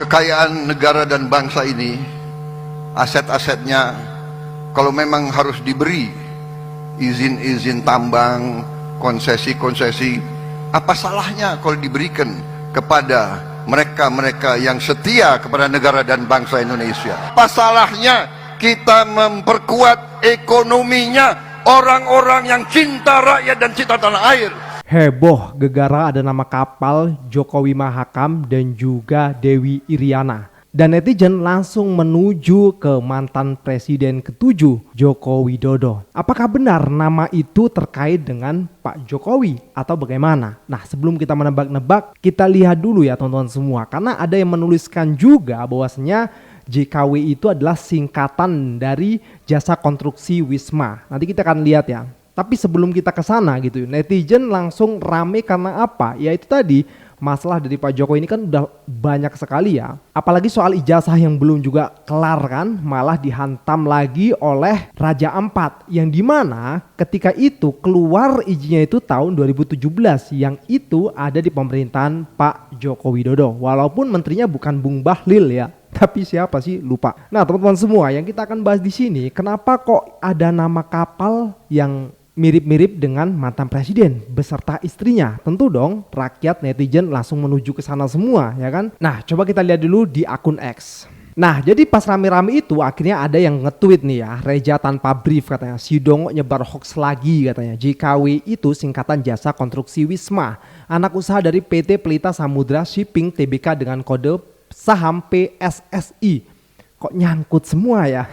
kekayaan negara dan bangsa ini, aset-asetnya, kalau memang harus diberi izin-izin tambang, konsesi-konsesi, apa salahnya kalau diberikan kepada mereka-mereka yang setia kepada negara dan bangsa Indonesia? Apa salahnya kita memperkuat ekonominya orang-orang yang cinta rakyat dan cinta tanah air? Heboh gegara ada nama kapal Jokowi Mahakam dan juga Dewi Iriana. Dan netizen langsung menuju ke mantan presiden ke-7 Joko Widodo. Apakah benar nama itu terkait dengan Pak Jokowi atau bagaimana? Nah, sebelum kita menebak-nebak, kita lihat dulu ya teman-teman semua. Karena ada yang menuliskan juga bahwasanya JKW itu adalah singkatan dari Jasa Konstruksi Wisma. Nanti kita akan lihat ya. Tapi sebelum kita ke sana gitu, netizen langsung rame karena apa? Yaitu tadi masalah dari Pak Jokowi ini kan udah banyak sekali ya. Apalagi soal ijazah yang belum juga kelar kan, malah dihantam lagi oleh Raja Ampat. Yang dimana ketika itu keluar izinnya itu tahun 2017, yang itu ada di pemerintahan Pak Joko Widodo. Walaupun menterinya bukan Bung Bahlil ya. Tapi siapa sih? Lupa. Nah teman-teman semua, yang kita akan bahas di sini, kenapa kok ada nama kapal yang mirip-mirip dengan mantan presiden beserta istrinya? Tentu dong rakyat netizen langsung menuju ke sana semua ya kan. Nah coba kita lihat dulu di akun X. Nah jadi pas rame-rame itu akhirnya ada yang nge-tweet nih ya, Reja tanpa brief katanya, si Dongo nyebar hoax lagi katanya. JKW itu singkatan Jasa Konstruksi Wisma, anak usaha dari PT Pelita Samudra Shipping Tbk dengan kode saham PSSI. Kok nyangkut semua ya?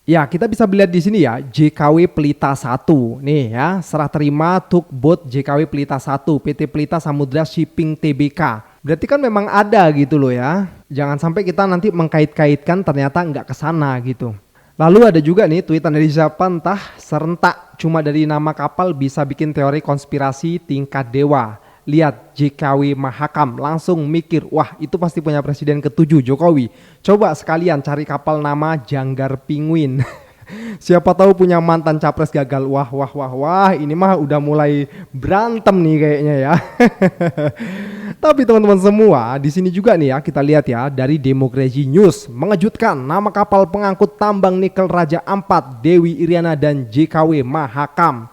Ya kita bisa melihat di sini ya, JKW Pelita 1 nih ya, serah terima tugboat JKW Pelita 1 PT Pelita Samudra Shipping Tbk. Berarti kan memang ada gitu loh ya. Jangan sampai kita nanti mengkait-kaitkan ternyata nggak kesana gitu. Lalu ada juga nih tweetan dari siapa entah, serentak cuma dari nama kapal bisa bikin teori konspirasi tingkat dewa. Lihat JKW Mahakam, langsung mikir, wah itu pasti punya presiden ke-7 Jokowi. Coba sekalian cari kapal nama Janggar Penguin. Siapa tahu punya mantan capres gagal. Wah, ini mah udah mulai berantem nih kayaknya ya. Tapi teman-teman semua, di sini juga nih ya kita lihat ya, dari Demokrasi News mengejutkan, nama kapal pengangkut tambang nikel Raja Ampat, Dewi Iriana dan JKW Mahakam.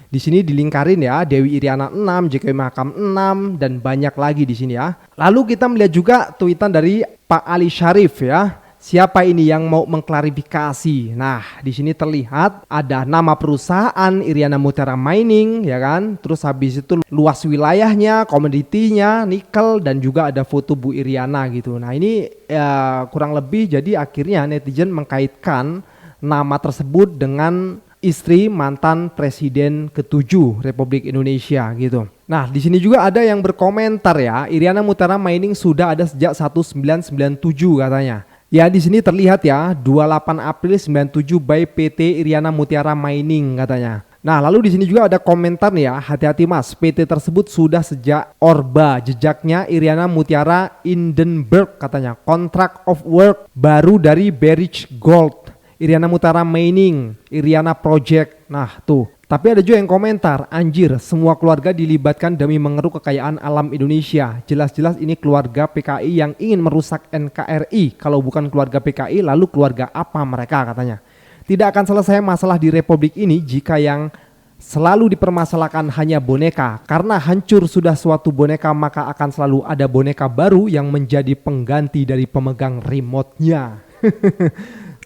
Di sini dilingkarin ya, Dewi Iriana 6, JKW Mahakam 6 dan banyak lagi di sini ya. Lalu kita melihat juga tweetan dari Pak Ali Syarif ya. Siapa ini yang mau mengklarifikasi? Nah, di sini terlihat ada nama perusahaan Iriana Mutiara Mining ya kan. Terus habis itu luas wilayahnya, komoditinya, nikel dan juga ada foto Bu Iriana gitu. Nah, ini ya, kurang lebih jadi akhirnya netizen mengkaitkan nama tersebut dengan istri mantan presiden ke-7 Republik Indonesia gitu. Nah, di sini juga ada yang berkomentar ya, Iriana Mutiara Mining sudah ada sejak 1997 katanya. Ya, di sini terlihat ya, 28 April 97 by PT Iriana Mutiara Mining katanya. Nah, lalu di sini juga ada komentar nih ya, hati-hati Mas, PT tersebut sudah sejak Orba, jejaknya Iriana Mutiara Hindenburg katanya. Contract of work baru dari Barrick Gold. Iriana Mutiara Mining, Iriana Project. Nah tuh, tapi ada juga yang komentar, anjir semua keluarga dilibatkan demi mengeruk kekayaan alam Indonesia. Jelas-jelas ini keluarga PKI yang ingin merusak NKRI. Kalau bukan keluarga PKI lalu keluarga apa mereka katanya. Tidak akan selesai masalah di Republik ini jika yang selalu dipermasalahkan hanya boneka. Karena hancur sudah suatu boneka maka akan selalu ada boneka baru yang menjadi pengganti dari pemegang remote-nya.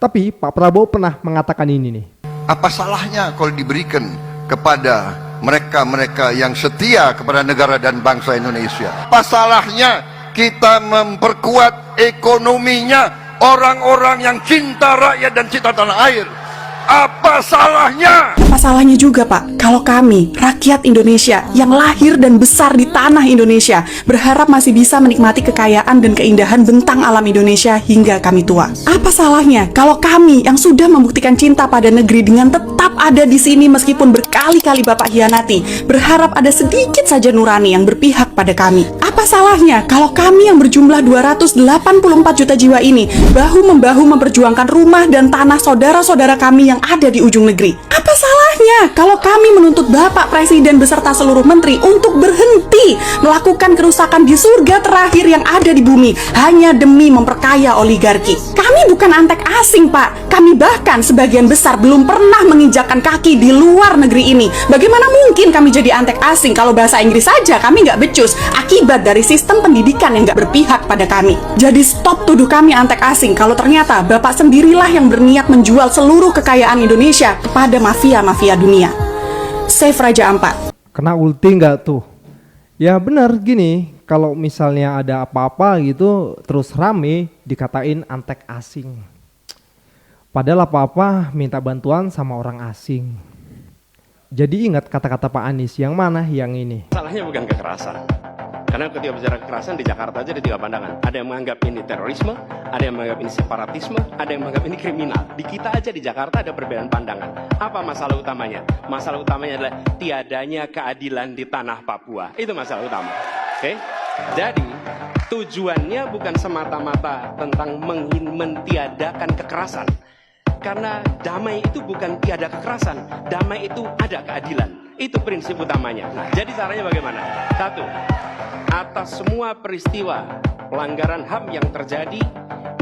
Tapi Pak Prabowo pernah mengatakan ini nih. Apa salahnya kalau diberikan kepada mereka-mereka yang setia kepada negara dan bangsa Indonesia? Apa salahnya kita memperkuat ekonominya orang-orang yang cinta rakyat dan cinta tanah air? Apa salahnya? Apa salahnya juga Pak, kalau kami, rakyat Indonesia yang lahir dan besar di tanah Indonesia, berharap masih bisa menikmati kekayaan dan keindahan bentang alam Indonesia hingga kami tua. Apa salahnya kalau kami yang sudah membuktikan cinta pada negeri dengan tetap ada di sini meskipun berkali-kali Bapak hianati, berharap ada sedikit saja nurani yang berpihak pada kami. Apa salahnya kalau kami yang berjumlah 284 juta jiwa ini bahu-membahu memperjuangkan rumah dan tanah saudara-saudara kami yang ada di ujung negeri? Apa salahnya Makanya, kalau kami menuntut Bapak Presiden beserta seluruh menteri untuk berhenti melakukan kerusakan di surga terakhir yang ada di bumi hanya demi memperkaya oligarki. Kami bukan antek asing, Pak. Kami bahkan sebagian besar belum pernah menginjakkan kaki di luar negeri ini. Bagaimana mungkin kami jadi antek asing kalau bahasa Inggris saja kami nggak becus akibat dari sistem pendidikan yang nggak berpihak pada kami. Jadi stop tuduh kami antek asing kalau ternyata Bapak sendirilah yang berniat menjual seluruh kekayaan Indonesia kepada mafia-mafia dunia. Save Raja Ampat. Kena ulti nggak tuh? Ya benar gini, kalau misalnya ada apa-apa gitu terus rame dikatain antek asing. Padahal apa-apa minta bantuan sama orang asing. Jadi ingat kata-kata Pak Anies, yang mana yang ini? Salahnya bukan kekerasan. Karena ketika bicara kekerasan di Jakarta aja ada 3 pandangan. Ada yang menganggap ini terorisme, ada yang menganggap ini separatisme, ada yang menganggap ini kriminal. Di kita aja di Jakarta ada perbedaan pandangan. Apa masalah utamanya? Masalah utamanya adalah tiadanya keadilan di tanah Papua. Itu masalah utama. Oke? Jadi tujuannya bukan semata-mata tentang mentiadakan kekerasan. Karena damai itu bukan tiada kekerasan, damai itu ada keadilan. Itu prinsip utamanya. Nah, jadi caranya bagaimana? 1, atas semua peristiwa pelanggaran HAM yang terjadi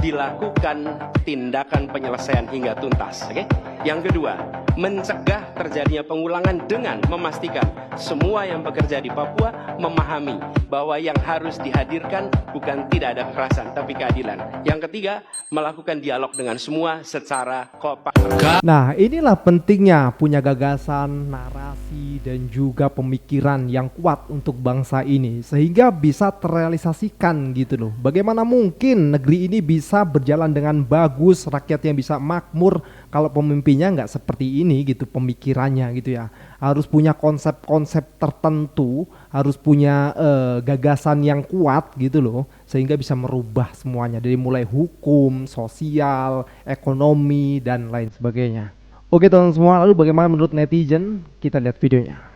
dilakukan tindakan penyelesaian hingga tuntas. Oke? Yang kedua, mencegah terjadinya pengulangan dengan memastikan semua yang bekerja di Papua memahami bahwa yang harus dihadirkan bukan tidak ada kekerasan tapi keadilan. Yang ketiga, melakukan dialog dengan semua secara kooperatif. Nah, inilah pentingnya punya gagasan, narasi, dan juga pemikiran yang kuat untuk bangsa ini sehingga bisa terrealisasikan gitu loh. Bagaimana mungkin negeri ini bisa berjalan dengan bagus, rakyatnya bisa makmur kalau pemimpinnya nggak seperti ini gitu pemikirannya gitu ya. Harus punya konsep-konsep tertentu, harus punya gagasan yang kuat gitu loh, sehingga bisa merubah semuanya dari mulai hukum, sosial, ekonomi, dan lain sebagainya. Oke teman-teman semua, lalu bagaimana menurut netizen? Kita lihat videonya.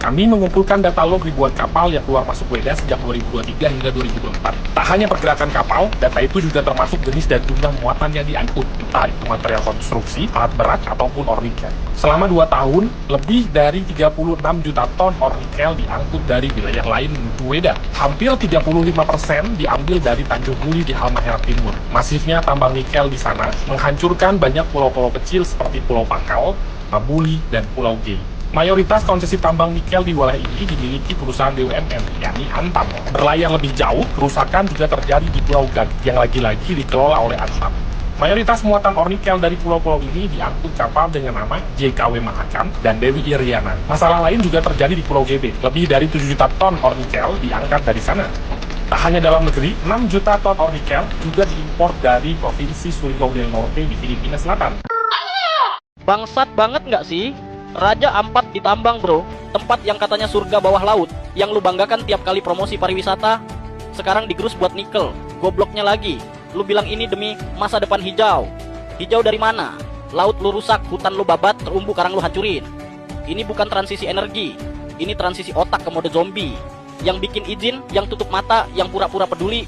Kami mengumpulkan data log ribuan kapal yang keluar masuk WDA sejak 2023 hingga 2024. Tak hanya pergerakan kapal, data itu juga termasuk jenis dan jumlah muatan yang diangkut, entah itu material konstruksi, alat berat, ataupun ore nikel. Selama 2 tahun, lebih dari 36 juta ton ore nikel diangkut dari wilayah lain menuju WDA. Hampir 35% diambil dari Tanjung Huli di Halmahera Timur. Masifnya tambang nikel di sana menghancurkan banyak pulau-pulau kecil seperti Pulau Pakal, Mabuli, dan Pulau G. Mayoritas konsesi tambang nikel di wilayah ini dimiliki perusahaan BUMN, yakni Antam. Berlayar lebih jauh, kerusakan juga terjadi di Pulau Gad, yang lagi-lagi dikelola oleh Antam. Mayoritas muatan ore nikel dari pulau-pulau ini diangkut kapal dengan nama JKW Mahakam dan Dewi Iriana. Masalah lain juga terjadi di Pulau GB. Lebih dari 7 juta ton ore nikel diangkat dari sana. Tak hanya dalam negeri, 6 juta ton ore nikel juga diimpor dari Provinsi Surigao del Norte di Filipina Selatan. Bangsat banget nggak sih? Raja Ampat ditambang bro, tempat yang katanya surga bawah laut, yang lu banggakan tiap kali promosi pariwisata, sekarang digerus buat nikel. Gobloknya lagi, lu bilang ini demi masa depan hijau. Hijau dari mana? Laut lu rusak, hutan lu babat, terumbu karang lu hancurin. Ini bukan transisi energi, ini transisi otak ke mode zombie. Yang bikin izin, yang tutup mata, yang pura-pura peduli,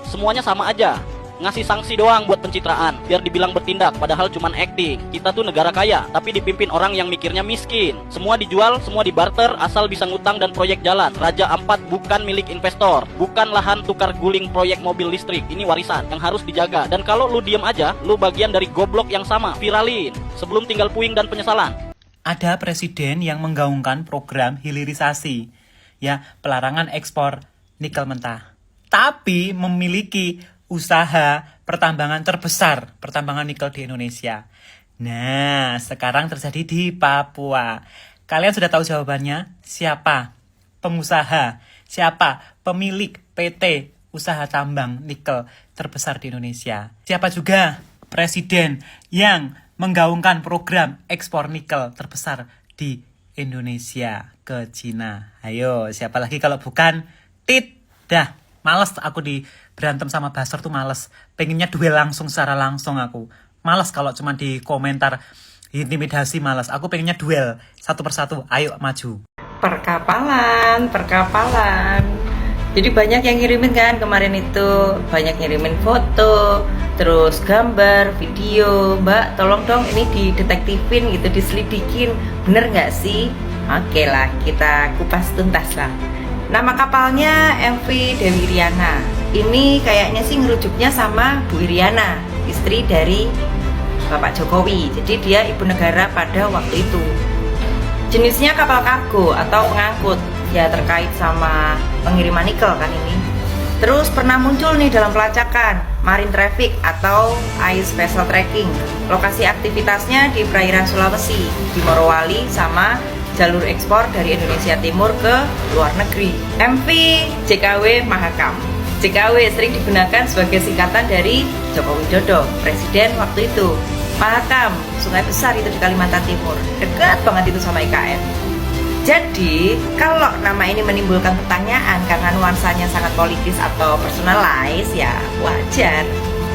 semuanya sama aja. Ngasih sanksi doang buat pencitraan, biar dibilang bertindak, padahal cuman acting. Kita tuh negara kaya, tapi dipimpin orang yang mikirnya miskin. Semua dijual, semua dibarter, asal bisa ngutang dan proyek jalan. Raja Ampat bukan milik investor, bukan lahan tukar guling proyek mobil listrik. Ini warisan yang harus dijaga. Dan kalau lu diem aja, lu bagian dari goblok yang sama. Viralin, sebelum tinggal puing dan penyesalan. Ada presiden yang menggaungkan program hilirisasi, ya, pelarangan ekspor nikel mentah. Tapi memiliki usaha pertambangan terbesar, pertambangan nikel di Indonesia. Nah, sekarang terjadi di Papua. Kalian sudah tahu jawabannya? Siapa pengusaha? Siapa pemilik PT usaha tambang nikel terbesar di Indonesia? Siapa juga presiden yang menggaungkan program ekspor nikel terbesar di Indonesia ke Cina? Ayo, siapa lagi kalau bukan Tit? Dah, males aku berantem sama Basar tuh males. Pengennya duel langsung secara langsung aku. Males kalau cuma di komentar intimidasi, males. Aku pengennya duel satu persatu. Ayo maju. Perkapalan. Jadi banyak yang ngirimin kan kemarin itu, banyak ngirimin foto, terus gambar, video. Mbak, tolong dong ini didetektifin gitu, diselidikin, bener nggak sih? Oke lah, kita kupas tuntas lah. Nama kapalnya MV Dewi Iriana. Ini kayaknya sih ngerujuknya sama Bu Iriana, istri dari Bapak Jokowi. Jadi dia ibu negara pada waktu itu. Jenisnya kapal kargo atau pengangkut, ya terkait sama pengiriman nikel kan ini. Terus pernah muncul nih dalam pelacakan Marine Traffic atau Ice Vessel Tracking. Lokasi aktivitasnya di perairan Sulawesi, di Morowali, sama jalur ekspor dari Indonesia Timur ke luar negeri. MV JKW Mahakam. JKW sering digunakan sebagai singkatan dari Joko Widodo, presiden waktu itu. Mahakam, sungai besar itu di Kalimantan Timur, dekat banget itu sama IKN. Jadi, kalau nama ini menimbulkan pertanyaan karena nuansanya sangat politis atau personalize, ya wajar.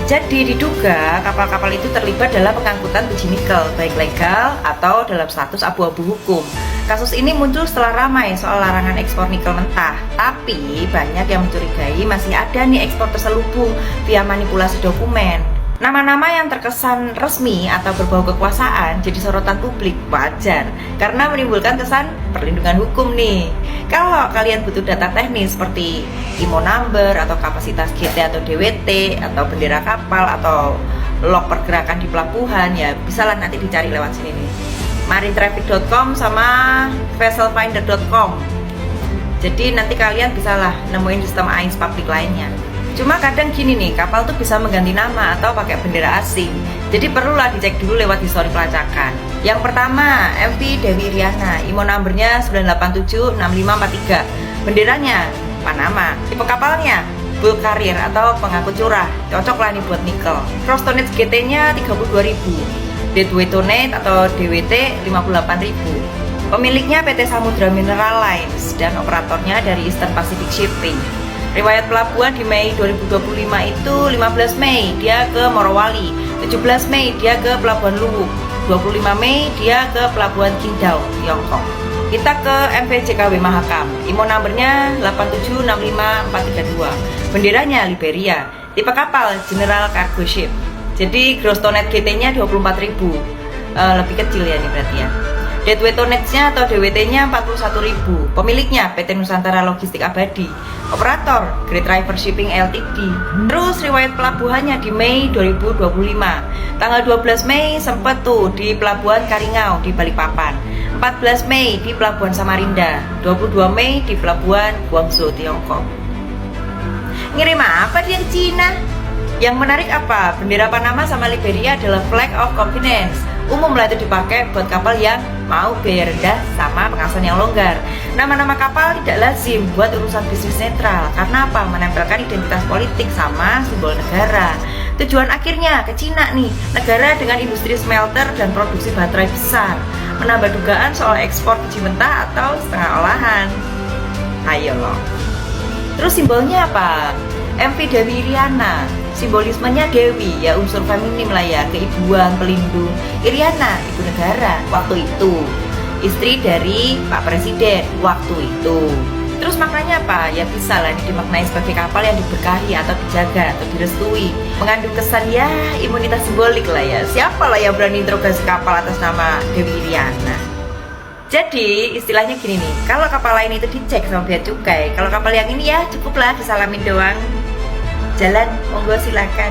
Jadi diduga kapal-kapal itu terlibat dalam pengangkutan biji nikel, baik legal atau dalam status abu-abu hukum. Kasus ini muncul setelah ramai soal larangan ekspor nikel mentah. Tapi banyak yang mencurigai masih ada nih ekspor terselubung via manipulasi dokumen. Nama-nama yang terkesan resmi atau berbau kekuasaan jadi sorotan publik, wajar, karena menimbulkan kesan perlindungan hukum nih. Kalau kalian butuh data teknis seperti IMO number atau kapasitas GT atau DWT atau bendera kapal atau log pergerakan di pelabuhan, ya bisalah nanti dicari lewat sini nih, marinetraffic.com sama vesselfinder.com. Jadi nanti kalian bisalah nemuin sistem AIS publik lainnya. Cuma kadang gini nih, kapal tuh bisa mengganti nama atau pakai bendera asing. Jadi perlulah dicek dulu lewat histori pelacakan. Yang pertama, MV Dewi Iriana, IMO numbernya 9876543. Benderanya Panama. Tipe kapalnya Bulk Carrier atau pengangkut curah. Cocok lah nih buat nikel. Cross tonnage GT-nya 32.000. Deadweight tonnage atau DWT 58.000. Pemiliknya PT Samudra Mineral Lines dan operatornya dari Eastern Pacific Shipping. Riwayat pelabuhan di Mei 2025 itu 15 Mei dia ke Morowali, 17 Mei dia ke Pelabuhan Luwuk, 25 Mei dia ke Pelabuhan Qingdao, Tiongkok. Kita ke MV JKW Mahakam, IMO numbernya 8765432, benderanya Liberia, tipe kapal General Cargo Ship. Jadi gross tonnage GT-nya 24.000, lebih kecil ya ini berarti ya. Deadweight tonnage-nya atau DWT-nya 41.000. Pemiliknya PT Nusantara Logistik Abadi. Operator Great River Shipping Ltd. Terus riwayat pelabuhannya di Mei 2025. Tanggal 12 Mei sempat tuh di Pelabuhan Karingau di Balikpapan. 14 Mei di Pelabuhan Samarinda. 22 Mei di Pelabuhan Guangzhou, Tiongkok. Ngirim apa dia ke Cina? Yang menarik apa? Bendera Panama sama Liberia adalah flag of convenience. Umumlah itu dipakai buat kapal yang mau biaya rendah sama pengawasan yang longgar. Nama-nama kapal tidak lazim buat urusan bisnis netral. Karena apa? Menempelkan identitas politik sama simbol negara. Tujuan akhirnya ke Cina nih, negara dengan industri smelter dan produksi baterai besar. Menambah dugaan soal ekspor biji mentah atau setengah olahan. Ayo loh. Terus simbolnya apa? MV Dewi Iriana. Simbolismenya Dewi, ya unsur feminim lah ya, keibuan, pelindung. Iriana, ibu negara waktu itu, istri dari Pak Presiden waktu itu. Terus maknanya apa? Ya bisa lah ini dimaknai sebagai kapal yang diberkahi atau dijaga atau direstui. Mengandung kesan ya imunitas simbolik lah ya. Siapa lah yang berani interogasi kapal atas nama Dewi Iriana? Jadi istilahnya gini nih, kalau kapal lain itu dicek sama bea cukai, kalau kapal yang ini ya cukuplah disalamin doang. Jalan, monggo silakan.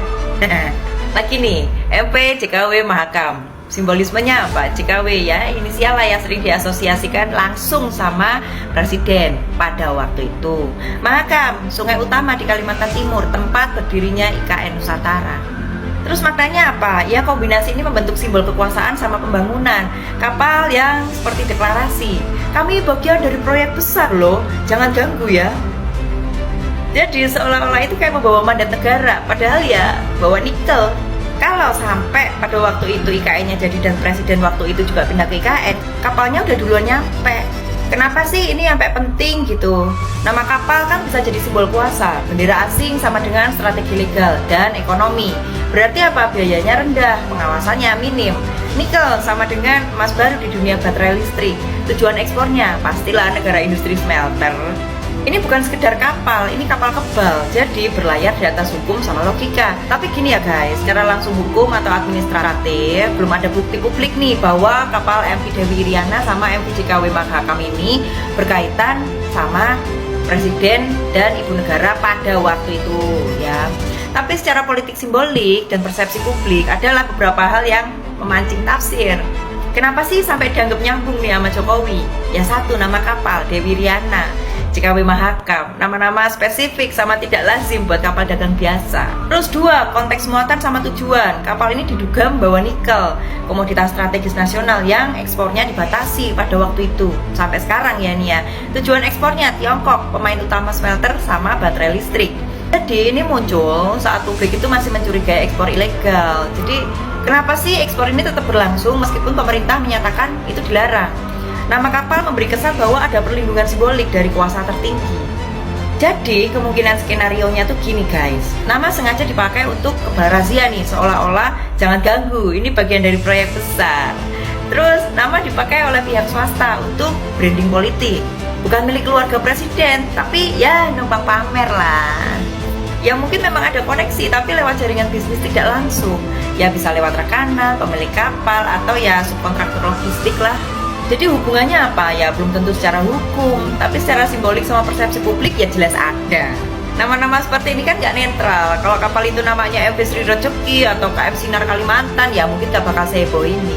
Lagi nih, MV JKW Mahakam. Simbolismenya apa? JKW ya, inisial lah yang sering diasosiasikan langsung sama presiden pada waktu itu. Mahakam, sungai utama di Kalimantan Timur, tempat berdirinya IKN Nusantara. Terus maknanya apa? Ya kombinasi ini membentuk simbol kekuasaan sama pembangunan. Kapal yang seperti deklarasi, kami bagian dari proyek besar loh, jangan ganggu ya. Jadi seolah-olah itu kayak membawa mandat negara, padahal ya bawa nikel. Kalau sampai pada waktu itu IKN-nya jadi dan presiden waktu itu juga pindah ke IKN, kapalnya udah duluan nyampe. Kenapa sih ini sampai penting gitu? Nama kapal kan bisa jadi simbol kuasa, bendera asing sama dengan strategi legal dan ekonomi. Berarti apa? Biayanya rendah, pengawasannya minim. Nikel sama dengan emas baru di dunia baterai listrik. Tujuan ekspornya pastilah negara industri smelter. Ini bukan sekedar kapal, ini kapal kebal, jadi berlayar di atas hukum sama logika. Tapi gini ya guys, secara langsung hukum atau administratif, belum ada bukti publik nih bahwa kapal MV Dewi Iriana sama MV JKW Mahakam ini berkaitan sama presiden dan ibu negara pada waktu itu ya. Tapi secara politik simbolik dan persepsi publik adalah beberapa hal yang memancing tafsir. Kenapa sih sampai dianggap nyambung nih sama Jokowi? Ya satu, nama kapal Dewi Iriana, JKW Mahakam, nama-nama spesifik sama tidak lazim buat kapal dagang biasa. Terus dua, konteks muatan sama tujuan. Kapal ini diduga membawa nikel, komoditas strategis nasional yang ekspornya dibatasi pada waktu itu. Sampai sekarang ya nih ya. Tujuan ekspornya Tiongkok, pemain utama smelter sama baterai listrik. Jadi ini muncul saat publik itu masih mencurigai ekspor ilegal. Jadi kenapa sih ekspor ini tetap berlangsung meskipun pemerintah menyatakan itu dilarang? Nama kapal memberi kesan bahwa ada perlindungan simbolik dari kuasa tertinggi. Jadi kemungkinan skenario-nya tuh gini guys, nama sengaja dipakai untuk kebal razia nih, seolah-olah jangan ganggu, ini bagian dari proyek besar. Terus nama dipakai oleh pihak swasta untuk branding politik, bukan milik keluarga presiden, tapi ya numpang pamer lah. Ya mungkin memang ada koneksi, tapi lewat jaringan bisnis tidak langsung. Ya bisa lewat rekanan, pemilik kapal, atau ya subkontraktor logistik lah. Jadi hubungannya apa? Ya belum tentu secara hukum, tapi secara simbolik sama persepsi publik ya jelas ada. Nama-nama seperti ini kan nggak netral. Kalau kapal itu namanya MV Sri Rejeki atau KM Sinar Kalimantan, ya mungkin gak bakal seheboh ini.